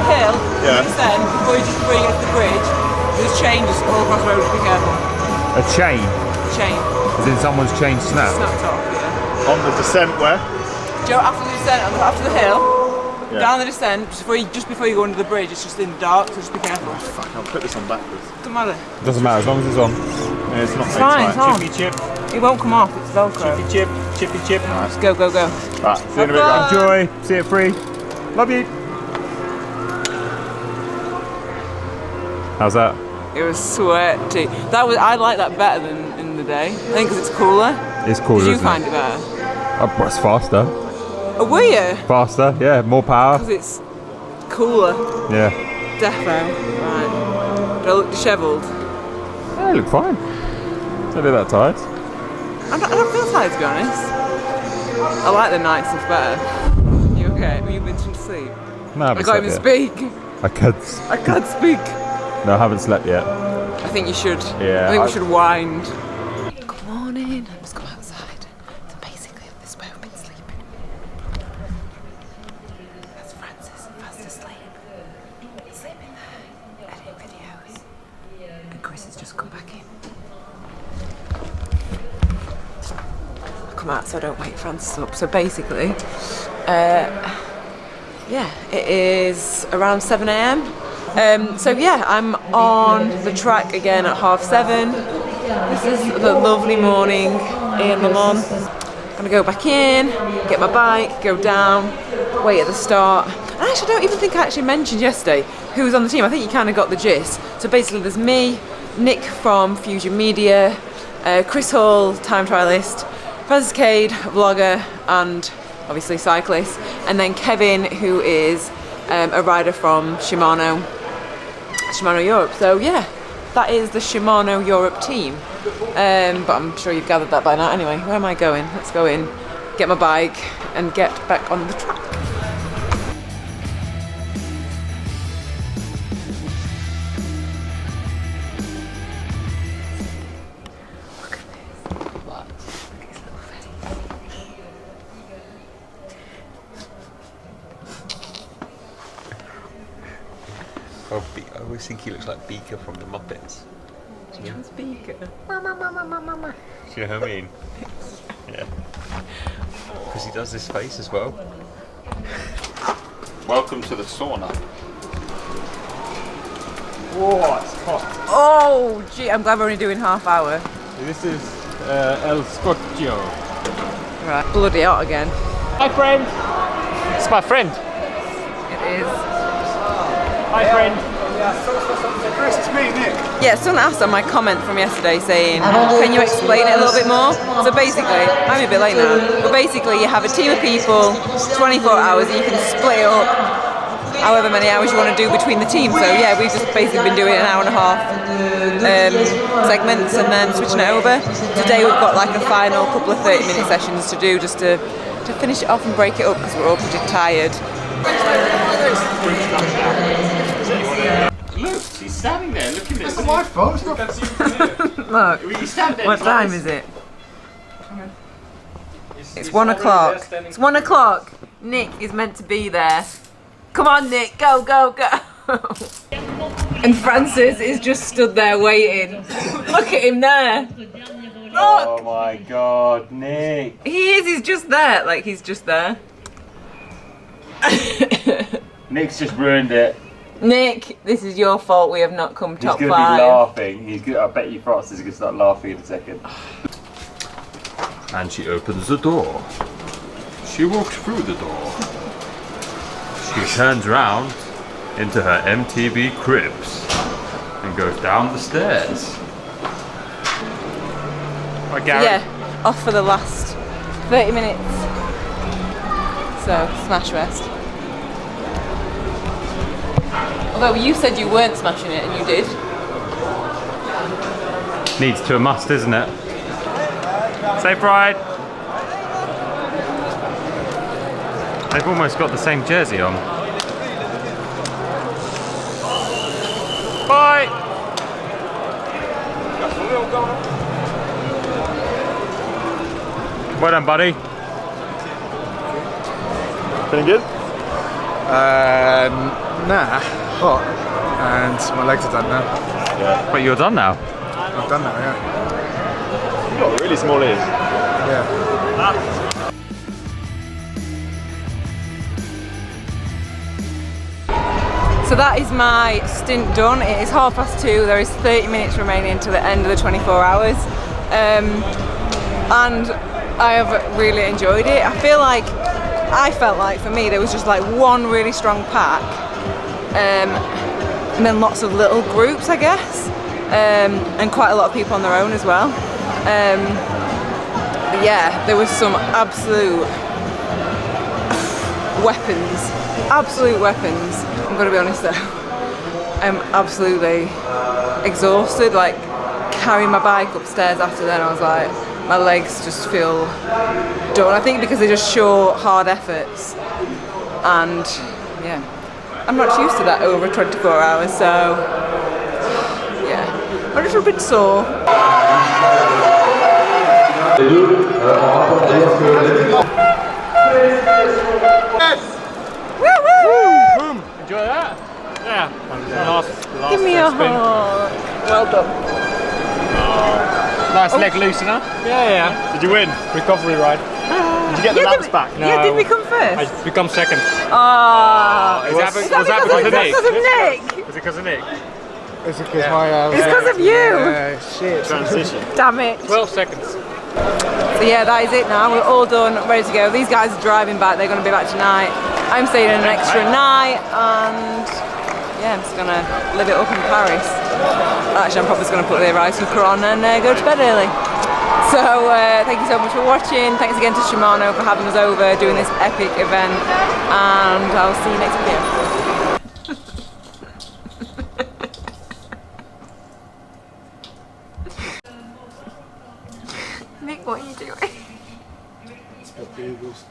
the hill, Yeah. then before you get to the bridge, there's chain just all across the road. Just be careful. A chain? Chain. As in someone's chain snapped? Snapped off, yeah. On the descent where? Joe, after the descent, after the hill, Yeah. down the descent, just before you go under the bridge, it's just in the dark, so just be careful. Fuck, I'll put this on backwards. Doesn't matter. Doesn't matter, as long as it's on. Yeah, it's not fine, it's on. Chippy chip, It won't come off, it's Velcro. chippy chip, chippy chip. Just go, go, go. Right, see you in a bit, guys. Enjoy, see it free. Love you. How's that? It was sweaty. I like that better than in the day. I think because it's cooler. It's cool, Did you isn't find it? it better? Oh, it's faster. Oh, were you? Faster, yeah, more power. Because it's cooler. Yeah. Defo. Right. Do I look dishevelled? Yeah, you look fine. Don't be that tired. I don't feel tired, to be honest. I like the night stuff better. You okay? Have you been to sleep? No, I haven't I can't even slept speak. yet. I could. I can't speak. No, I haven't slept yet. I think you should. Yeah, I think we should wind. Good morning. I've just come outside. So basically, this where I've been sleeping. That's Francis, fast asleep. He's sleeping there, editing videos. And Chris has just come back in. I'll come out so I don't wake Francis up. So basically, yeah, it is around 7 a.m. So yeah, I'm on the track again at 7:30. This is the lovely morning in Le Mans. Gonna go back in, get my bike, go down, wait at the start. And actually, I don't even think I actually mentioned yesterday who was on the team. I think you kind of got the gist. So basically, there's me, Nick from Fusion Media, Chris Hall, time trialist, Francis Cade, vlogger, and obviously cyclist, and then Kevin, who is a rider from Shimano Europe. So yeah, that is the Shimano Europe team. But I'm sure you've gathered that by now. Anyway, where am I going? Let's go in, get my bike, and get back on the track. Look at this. What? Look at his little face. I always think he looks like Beaker from the Muppets. Which one's Beaker? Do you know what I mean? Yeah. Because he does this face as well. Welcome to the sauna. Whoa, it's hot. Oh, gee, I'm glad we're only doing half hour. This is El Scocchio. Right, bloody hot again. Hi, friend. It's my friend. It is. Hi, friend. Chris, it's me, Nick. Yeah, someone asked on my comment from yesterday saying, can you explain it a little bit more? So basically, I'm a bit late now, but basically you have a team of people, 24 hours, and you can split it up however many hours you want to do between the teams. So yeah, we've just basically been doing an hour and a half segments and then switching it over. Today we've got like a final couple of 30-minute sessions to do just to finish it off and break it up because we're all pretty tired. Look, he's standing there looking at this. That's my phone, it's not. Look, You stand there. what time is it? It's 1 o'clock. It's 1 o'clock. Nick is meant to be there. Come on, Nick, go, go, go. And Francis is just stood there waiting. Look at him there. Look. Oh my god, Nick. He is, he's just there. Like, he's just there. Nick's just ruined it. Nick, this is your fault we have not come top He's gonna 5. be laughing. I bet you Francis is gonna start laughing in a second. And she opens the door. She walks through the door. She turns round into her MTB cribs and goes down the stairs. Right, Gary? Yeah, off for the last 30 minutes. So, smash rest. Although you said you weren't smashing it, and you did. Needs to a must, isn't it? Safe ride. They've almost got the same jersey on. Bye. Well done, buddy. Feeling good? Nah, hot. And my legs are done now. But you're done now. I've done that, yeah. You've got really small ears. Yeah. So that is my stint done. It is 2:30. There is 30 minutes remaining to the end of the 24 hours. And I have really enjoyed it. I felt like for me there was just like one really strong pack, and then lots of little groups, I guess, and quite a lot of people on their own as well. But yeah, there was some absolute weapons. Absolute weapons. I'm gonna be honest though, I'm absolutely exhausted. Like carrying my bike upstairs after then, I was like, my legs just feel done. I think because they're just short, hard efforts, and yeah, I'm not used to that over 24 hours. So yeah, I'm a little bit sore. Enjoy that? Yeah. Last Give me a spin. hug. Well done. Nice leg loosener. Yeah. Did you win? Recovery ride. Did you get the laps back? No. Yeah, did we come first? I become second. Was that because of Nick? Was it because of Nick? It's because my. It's because of you. Shit. Transition. Damn it. 12 seconds. So yeah, that is it now. We're all done, ready to go. These guys are driving back. They're going to be back tonight. I'm staying an extra night, and yeah, I'm just going to live it up in Paris. Actually, I'm probably just going to put the rice cooker on and go to bed early. So thank you so much for watching. Thanks again to Shimano for having us over, doing this epic event, and I'll see you next video. Nick, what are you doing? It's got bagels.